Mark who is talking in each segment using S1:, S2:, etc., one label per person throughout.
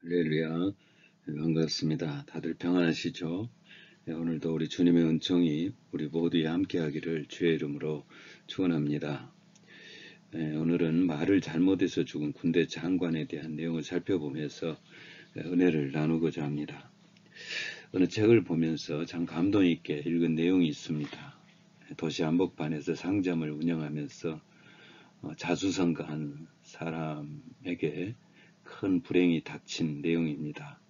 S1: 할렐루야. 반갑습니다. 다들 평안하시죠? 오늘도 우리 주님의 은총이 우리 모두에 함께하기를 주의 이름으로 축원합니다. 오늘은 말을 잘못해서 죽은 군대 장관에 대한 내용을 살펴보면서 은혜를 나누고자 합니다. 어느 책을 보면서 참 감동 있게 읽은 내용이 있습니다. 도시 한복판에서 상점을 운영하면서 자수성가한 사람에게 큰 불행이 닥친 내용입니다.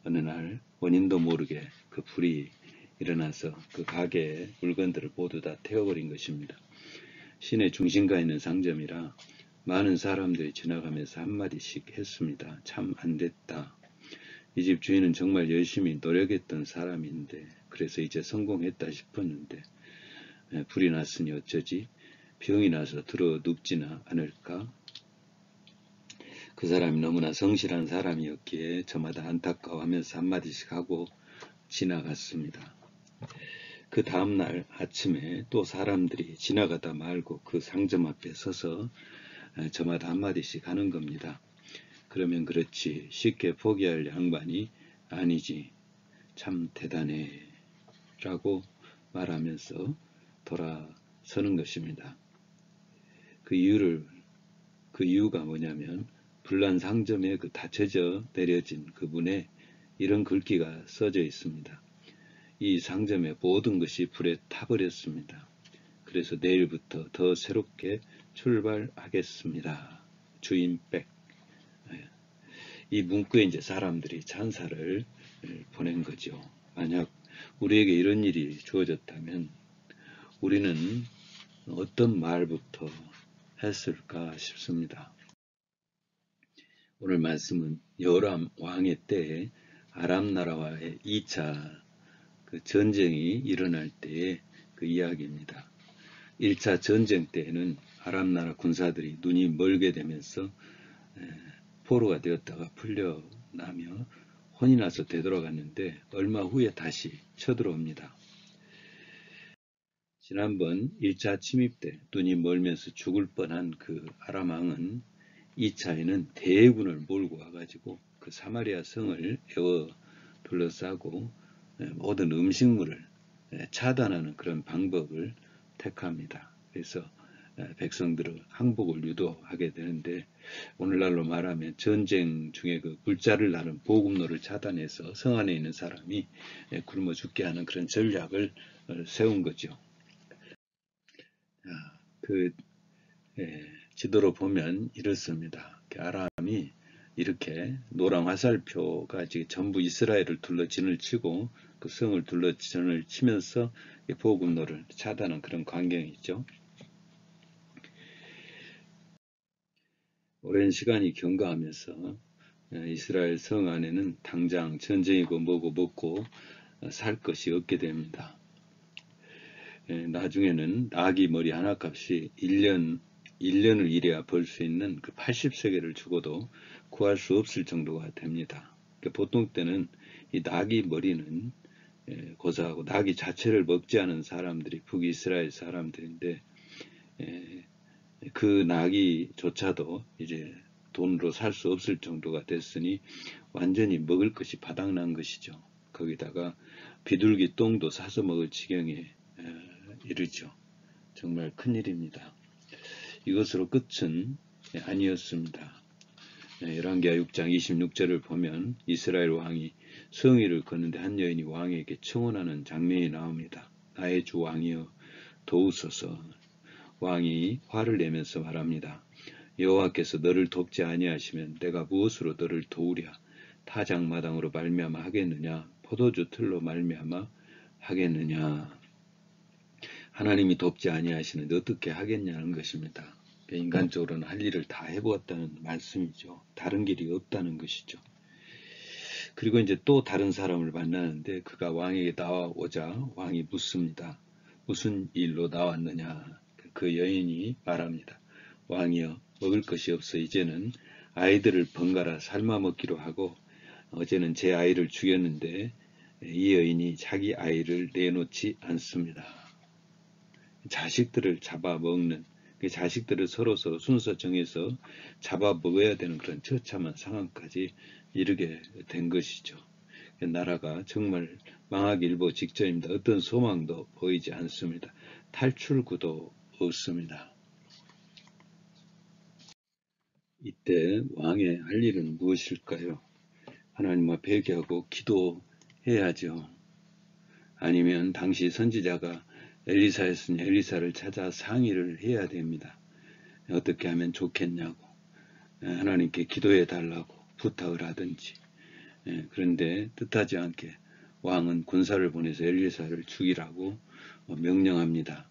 S1: 어느 날 원인도 모르게 그 불이 일어나서 그 가게의 물건들을 모두 다 태워버린 것입니다. 시내 중심가에 있는 상점이라 많은 사람들이 지나가면서 한마디씩 했습니다. 참 안됐다. 이 집 주인은 정말 열심히 노력했던 사람인데 그래서 이제 성공했다 싶었는데 불이 났으니 어쩌지? 병이 나서 들어 눕지나 않을까? 그 사람이 너무나 성실한 사람이었기에 저마다 안타까워하면서 한마디씩 하고 지나갔습니다. 그 다음날 아침에 또 사람들이 지나가다 말고 그 상점 앞에 서서 저마다 한마디씩 하는 겁니다. 그러면 그렇지 쉽게 포기할 양반이 아니지 참 대단해 라고 말하면서 돌아서는 것입니다. 그 이유가 뭐냐면 불난 상점에 그 닫혀져 내려진 그 문에 이런 글귀가 써져 있습니다. 이 상점의 모든 것이 불에 타버렸습니다. 그래서 내일부터 더 새롭게 출발하겠습니다. 주인 백. 이 문구에 이제 사람들이 찬사를 보낸 거죠. 만약 우리에게 이런 일이 주어졌다면 우리는 어떤 말부터 했을까 싶습니다. 오늘 말씀은 여람 왕의 때에 아람 나라와의 2차 그 전쟁이 일어날 때의 그 이야기입니다. 1차 전쟁 때에는 아람 나라 군사들이 눈이 멀게 되면서 포로가 되었다가 풀려나며 혼이 나서 되돌아갔는데 얼마 후에 다시 쳐들어옵니다. 지난번 1차 침입 때 눈이 멀면서 죽을 뻔한 그 아람 왕은 2차에는 대군을 몰고 와가지고 그 사마리아 성을 에워 둘러싸고 모든 음식물을 차단하는 그런 방법을 택합니다. 그래서 백성들을 항복을 유도하게 되는데 오늘날로 말하면 전쟁 중에 그 불자를 나는 보급로를 차단해서 성 안에 있는 사람이 굶어 죽게 하는 그런 전략을 세운 거죠. 그 지도로 보면 이렇습니다. 아람이 이렇게 노란 화살표가 전부 이스라엘을 둘러 진을 치고 그 성을 둘러 진을 치면서 보급로를 차단한 그런 광경이죠. 오랜 시간이 경과하면서 이스라엘 성 안에는 당장 전쟁이고 뭐고 먹고 살 것이 없게 됩니다. 나중에는 나귀 머리 하나 값이 1년을 일해야 벌 수 있는 그 80세겔을 주고도 구할 수 없을 정도가 됩니다. 보통 때는 이 나귀 머리는 고사하고 나귀 자체를 먹지 않은 사람들이 북이스라엘 사람들인데 그 나귀조차도 이제 돈으로 살 수 없을 정도가 됐으니 완전히 먹을 것이 바닥난 것이죠. 거기다가 비둘기 똥도 사서 먹을 지경에 이르죠. 정말 큰일입니다. 이것으로 끝은 아니었습니다. 열왕기하 6장 26절을 보면 이스라엘 왕이 성위를 걷는데 한 여인이 왕에게 청혼하는 장면이 나옵니다. 나의 주 왕이여 도우소서. 왕이 화를 내면서 말합니다. 여호와께서 너를 돕지 아니하시면 내가 무엇으로 너를 도우랴. 타작마당으로 말미암아 하겠느냐. 포도주 틀로 말미암아 하겠느냐. 하나님이 돕지 아니하시는데 어떻게 하겠냐는 것입니다. 인간적으로는 할 일을 다 해보았다는 말씀이죠. 다른 길이 없다는 것이죠. 그리고 이제 또 다른 사람을 만나는데 그가 왕에게 나와오자 왕이 묻습니다. 무슨 일로 나왔느냐. 그 여인이 말합니다. 왕이여 먹을 것이 없어 이제는 아이들을 번갈아 삶아 먹기로 하고 어제는 제 아이를 죽였는데 이 여인이 자기 아이를 내놓지 않습니다. 자식들을 잡아먹는 그 자식들을 서로서 순서 정해서 잡아먹어야 되는 그런 처참한 상황까지 이르게 된 것이죠. 나라가 정말 망하기 일보 직전입니다. 어떤 소망도 보이지 않습니다. 탈출구도 없습니다. 이때 왕의 할 일은 무엇일까요? 하나님 앞에 회개하고 기도해야죠. 아니면 당시 선지자가 엘리사였으니 엘리사를 찾아 상의를 해야 됩니다. 어떻게 하면 좋겠냐고, 하나님께 기도해 달라고 부탁을 하든지. 그런데 뜻하지 않게 왕은 군사를 보내서 엘리사를 죽이라고 명령합니다.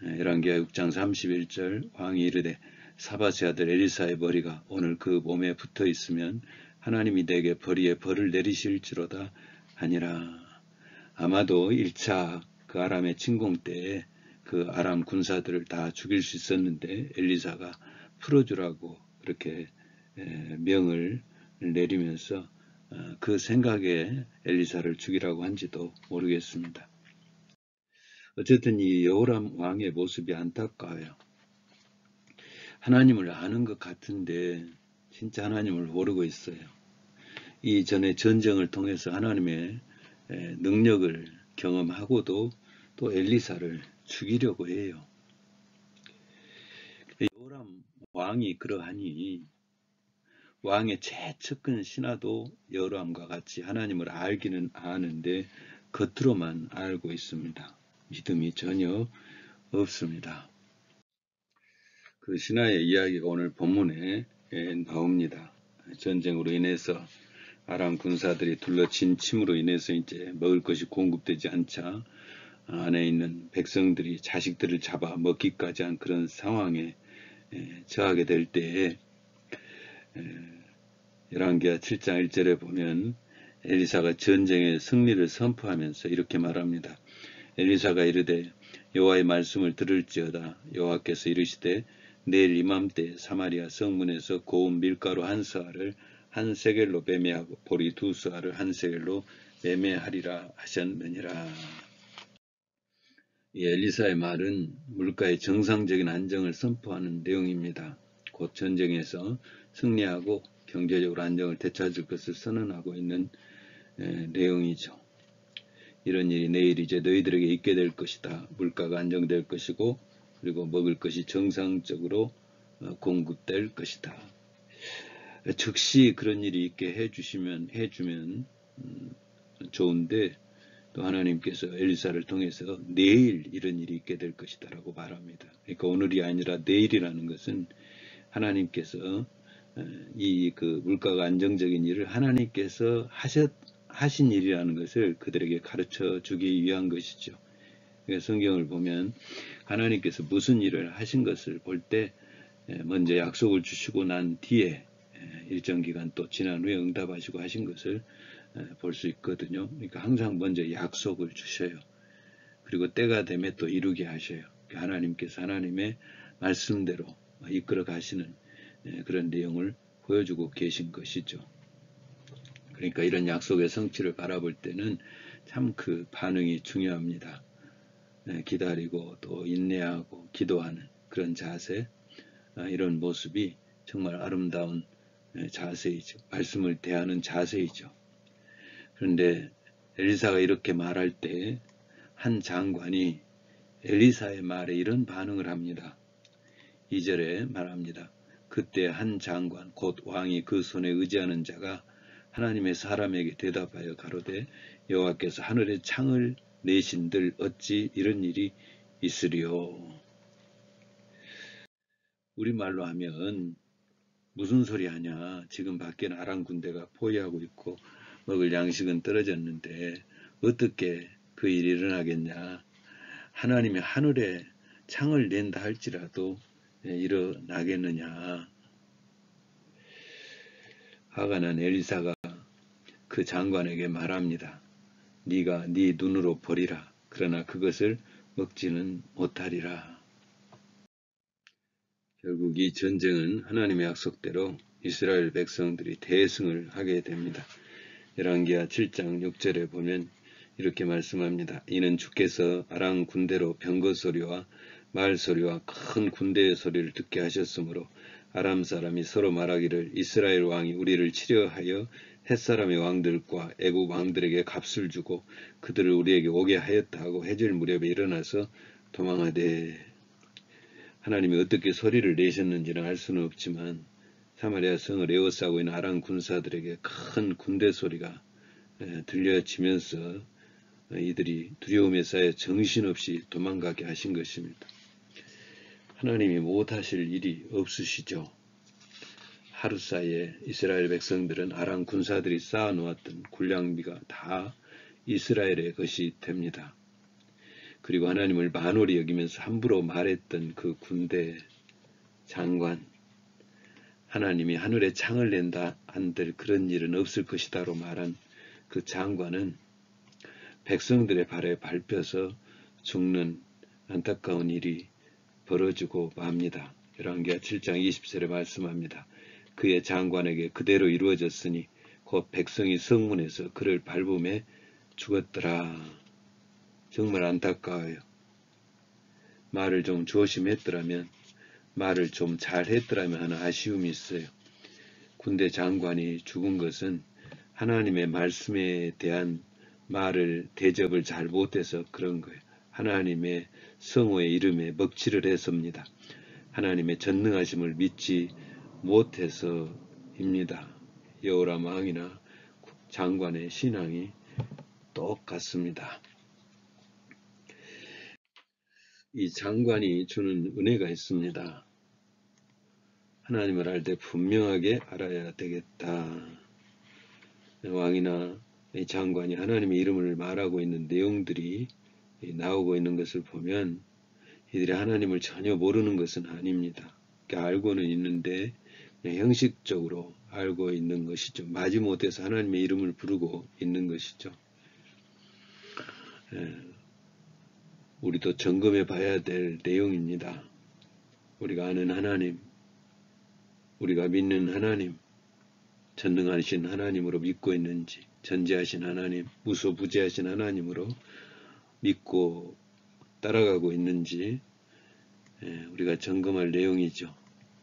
S1: 열왕기하 6장 31절 왕이 이르되 사밧의 아들 엘리사의 머리가 오늘 그 몸에 붙어 있으면 하나님이 내게 벌이에 벌을 내리실지로다 하니라. 아마도 1차 그 아람의 침공 때에 그 아람 군사들을 다 죽일 수 있었는데 엘리사가 풀어주라고 그렇게 명을 내리면서 그 생각에 엘리사를 죽이라고 한지도 모르겠습니다. 어쨌든 이 여호람 왕의 모습이 안타까워요. 하나님을 아는 것 같은데 진짜 하나님을 모르고 있어요. 이전에 전쟁을 통해서 하나님의 능력을 경험하고도 또 엘리사를 죽이려고 해요. 여호람 왕이 그러하니 왕의 최측근 신하도 여호람과 같이 하나님을 알기는 아는데 겉으로만 알고 있습니다. 믿음이 전혀 없습니다. 그 신하의 이야기가 오늘 본문에 나옵니다. 전쟁으로 인해서 아람 군사들이 둘러친 침으로 인해서 이제 먹을 것이 공급되지 않자 안에 있는 백성들이 자식들을 잡아 먹기까지 한 그런 상황에 처하게 될 때에 열왕기하 7장 1절에 보면 엘리사가 전쟁의 승리를 선포하면서 이렇게 말합니다. 엘리사가 이르되 여호와의 말씀을 들을지어다. 여호와께서 이르시되 내일 이맘때 사마리아 성문에서 고운 밀가루 한 서알을 한 세겔로 매매하고 보리 두 서알을 한 세겔로 매매하리라 하셨느니라. 이 엘리사의 말은 물가의 정상적인 안정을 선포하는 내용입니다. 곧 전쟁에서 승리하고 경제적으로 안정을 되찾을 것을 선언하고 있는 내용이죠. 이런 일이 내일 이제 너희들에게 있게 될 것이다. 물가가 안정될 것이고 그리고 먹을 것이 정상적으로 공급될 것이다. 즉시 그런 일이 있게 해주면 좋은데 또 하나님께서 엘리사를 통해서 내일 이런 일이 있게 될 것이다 라고 말합니다. 그러니까 오늘이 아니라 내일이라는 것은 하나님께서 이 그 물가가 안정적인 일을 하나님께서 하신 일이라는 것을 그들에게 가르쳐 주기 위한 것이죠. 그러니까 성경을 보면 하나님께서 무슨 일을 하신 것을 볼 때 먼저 약속을 주시고 난 뒤에 일정 기간 또 지난 후에 응답하시고 하신 것을 볼 수 있거든요. 그러니까 항상 먼저 약속을 주셔요. 그리고 때가 되면 또 이루게 하셔요. 하나님께서 하나님의 말씀대로 이끌어 가시는 그런 내용을 보여주고 계신 것이죠. 그러니까 이런 약속의 성취를 바라볼 때는 참 그 반응이 중요합니다. 기다리고 또 인내하고 기도하는 그런 자세, 이런 모습이 정말 아름다운 자세이죠. 말씀을 대하는 자세이죠. 그런데 엘리사가 이렇게 말할 때 한 장관이 엘리사의 말에 이런 반응을 합니다. 2절에 말합니다. 그때 한 장관 곧 왕이 그 손에 의지하는 자가 하나님의 사람에게 대답하여 가로되 여호와께서 하늘에 창을 내신들 어찌 이런 일이 있으리요. 우리말로 하면 무슨 소리 하냐. 지금 밖에는 아람 군대가 포위하고 있고 먹을 양식은 떨어졌는데 어떻게 그 일이 일어나겠냐. 하나님이 하늘에 창을 낸다 할지라도 일어나겠느냐. 화가 난 엘리사가 그 장관에게 말합니다. 네가 네 눈으로 보리라. 그러나 그것을 먹지는 못하리라. 결국 이 전쟁은 하나님의 약속대로 이스라엘 백성들이 대승을 하게 됩니다. 열왕기하 7장 6절에 보면 이렇게 말씀합니다. 이는 주께서 아람 군대로 병거 소리와 말소리와 큰 군대의 소리를 듣게 하셨으므로 아람 사람이 서로 말하기를 이스라엘 왕이 우리를 치려하여 햇사람의 왕들과 애국 왕들에게 값을 주고 그들을 우리에게 오게 하였다 하고 해질 무렵에 일어나서 도망하되. 하나님이 어떻게 소리를 내셨는지는 알 수는 없지만 사마리아 성을 에워싸고 있는 아람 군사들에게 큰 군대 소리가 들려지면서 이들이 두려움에 쌓여 정신없이 도망가게 하신 것입니다. 하나님이 못하실 일이 없으시죠. 하루 사이에 이스라엘 백성들은 아람 군사들이 쌓아놓았던 군량미가 다 이스라엘의 것이 됩니다. 그리고 하나님을 만홀히 여기면서 함부로 말했던 그 군대 장관, 하나님이 하늘에 창을 낸다 한들 그런 일은 없을 것이다로 말한 그 장관은 백성들의 발에 밟혀서 죽는 안타까운 일이 벌어지고 맙니다. 열왕기하 7장 20절에 말씀합니다. 그의 장관에게 그대로 이루어졌으니 곧 백성이 성문에서 그를 밟음에 죽었더라. 정말 안타까워요. 말을 좀 조심했더라면, 말을 좀 잘했더라면 하는 아쉬움이 있어요. 군대 장관이 죽은 것은 하나님의 말씀에 대한 말을 대접을 잘 못해서 그런 거예요. 하나님의 성호의 이름에 먹칠을 했습니다. 하나님의 전능하심을 믿지 못해서입니다. 여호람 왕이나 장관의 신앙이 똑같습니다. 이 장관이 주는 은혜가 있습니다. 하나님을 알 때 분명하게 알아야 되겠다. 왕이나 이 장관이 하나님의 이름을 말하고 있는 내용들이 나오고 있는 것을 보면 이들이 하나님을 전혀 모르는 것은 아닙니다. 알고는 있는데 그냥 형식적으로 알고 있는 것이죠. 마지못해서 하나님의 이름을 부르고 있는 것이죠. 우리도 점검해 봐야 될 내용입니다. 우리가 아는 하나님, 우리가 믿는 하나님, 전능하신 하나님으로 믿고 있는지, 전지하신 하나님, 무소부재하신 하나님으로 믿고 따라가고 있는지 우리가 점검할 내용이죠.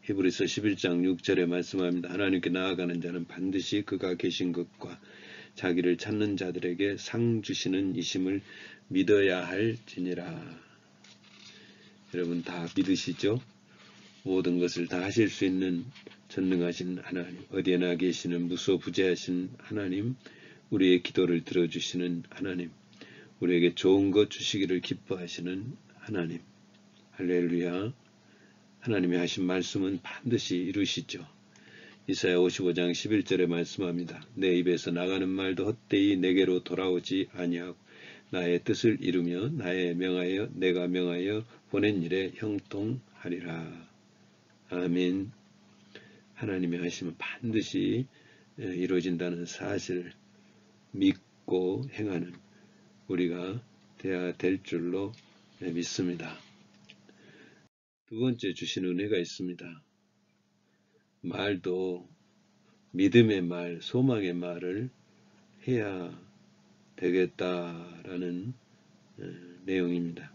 S1: 히브리서 11장 6절에 말씀합니다. 하나님께 나아가는 자는 반드시 그가 계신 것과 자기를 찾는 자들에게 상 주시는 이심을 믿어야 할지니라. 여러분 다 믿으시죠? 모든 것을 다 하실 수 있는 전능하신 하나님, 어디에나 계시는 무소부재하신 하나님, 우리의 기도를 들어주시는 하나님, 우리에게 좋은 것 주시기를 기뻐하시는 하나님. 할렐루야. 하나님이 하신 말씀은 반드시 이루시죠. 이사야 55장 11절에 말씀합니다. 내 입에서 나가는 말도 헛되이 내게로 돌아오지 아니하고 나의 뜻을 이루며 내가 명하여 보낸 일에 형통하리라. 아멘. 하나님이 하시면 반드시 이루어진다는 사실을 믿고 행하는 우리가 되어야 될 줄로 믿습니다. 두 번째 주신 은혜가 있습니다. 말도 믿음의 말, 소망의 말을 해야 되겠다라는 내용입니다.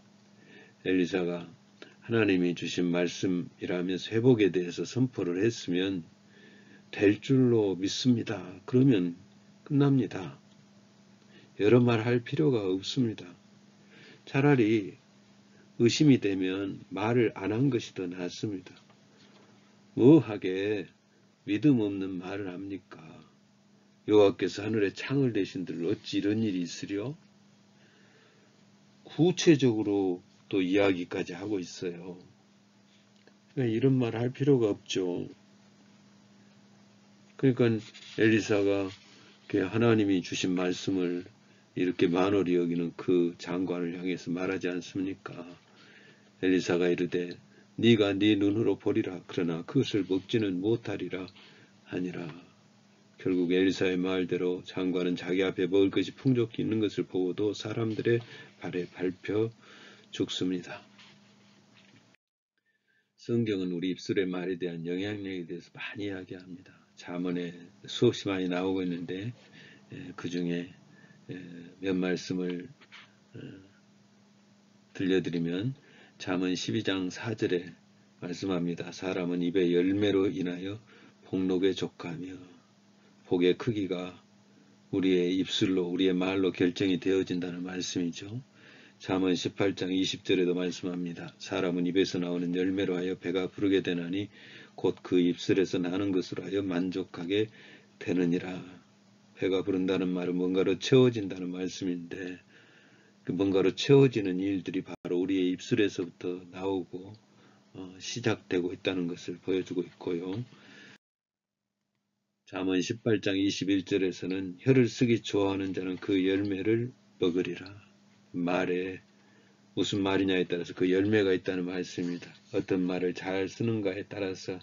S1: 엘리사가 하나님이 주신 말씀이라면서 회복에 대해서 선포를 했으면 될 줄로 믿습니다. 그러면 끝납니다. 여러 말 할 필요가 없습니다. 차라리 의심이 되면 말을 안 한 것이 더 낫습니다. 뭐하게 믿음 없는 말을 합니까? 여호와께서 하늘에 창을 대신들 어찌 이런 일이 있으려? 구체적으로 또 이야기까지 하고 있어요. 그러니까 이런 말 할 필요가 없죠. 그러니까 엘리사가 하나님이 주신 말씀을 이렇게 만홀히 여기는 그 장관을 향해서 말하지 않습니까? 엘리사가 이르되 네가 네 눈으로 보리라 그러나 그것을 먹지는 못하리라 하니라. 결국 엘리사의 말대로 장관은 자기 앞에 먹을 것이 풍족히 있는 것을 보고도 사람들의 발에 밟혀 죽습니다. 성경은 우리 입술의 말에 대한 영향력에 대해서 많이 이야기합니다. 잠언에 수없이 많이 나오고 있는데 그 중에 몇 말씀을 들려드리면 잠언 12장 4절에 말씀합니다. 사람은 입의 열매로 인하여 복록에 족하며 복의 크기가 우리의 입술로 우리의 말로 결정이 되어진다는 말씀이죠. 잠언 18장 20절에도 말씀합니다. 사람은 입에서 나오는 열매로 하여 배가 부르게 되나니 곧 그 입술에서 나는 것으로 하여 만족하게 되느니라. 배가 부른다는 말은 뭔가로 채워진다는 말씀인데 그 뭔가로 채워지는 일들이 바로 우리의 입술에서부터 나오고 시작되고 있다는 것을 보여주고 있고요. 잠언 18장 21절에서는 혀를 쓰기 좋아하는 자는 그 열매를 먹으리라. 말에 무슨 말이냐에 따라서 그 열매가 있다는 말씀입니다. 어떤 말을 잘 쓰는가에 따라서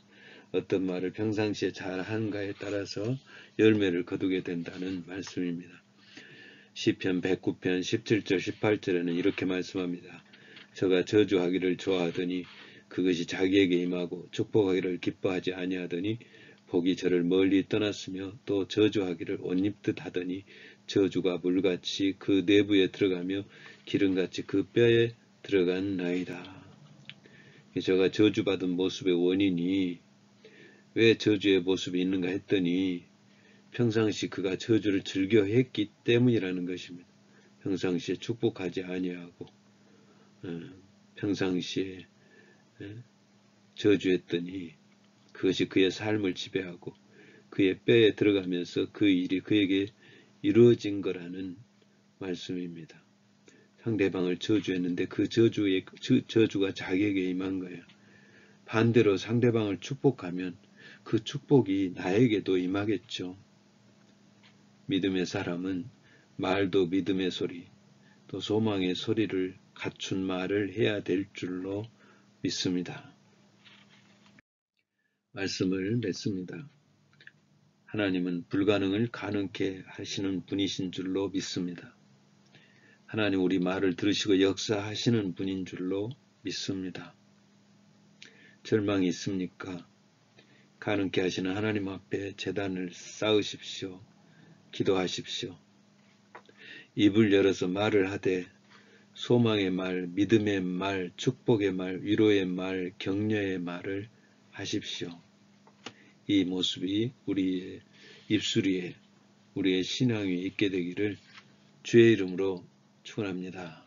S1: 어떤 말을 평상시에 잘 하는가에 따라서 열매를 거두게 된다는 말씀입니다. 시편 109편 17절 18절에는 이렇게 말씀합니다. 저가 저주하기를 좋아하더니 그것이 자기에게 임하고 축복하기를 기뻐하지 아니하더니 복이 저를 멀리 떠났으며 또 저주하기를 옷 입듯 하더니 저주가 물같이 그 내부에 들어가며 기름같이 그 뼈에 들어간 나이다. 저가 저주받은 모습의 원인이 왜 저주의 모습이 있는가 했더니 평상시 그가 저주를 즐겨 했기 때문이라는 것입니다. 평상시에 축복하지 아니하고 평상시에 저주했더니 그것이 그의 삶을 지배하고 그의 뼈에 들어가면서 그 일이 그에게 이루어진 거라는 말씀입니다. 상대방을 저주했는데 그 저주가 자기에게 임한 거예요. 반대로 상대방을 축복하면 그 축복이 나에게도 임하겠죠. 믿음의 사람은 말도 믿음의 소리, 또 소망의 소리를 갖춘 말을 해야 될 줄로 믿습니다. 말씀을 맺습니다. 하나님은 불가능을 가능케 하시는 분이신 줄로 믿습니다. 하나님 우리 말을 들으시고 역사하시는 분인 줄로 믿습니다. 절망이 있습니까? 가능케 하시는 하나님 앞에 제단을 쌓으십시오. 기도하십시오. 입을 열어서 말을 하되 소망의 말, 믿음의 말, 축복의 말, 위로의 말, 격려의 말을 하십시오. 이 모습이 우리의 입술 위에 우리의 신앙 위에 있게 되기를 주의 이름으로 축원합니다.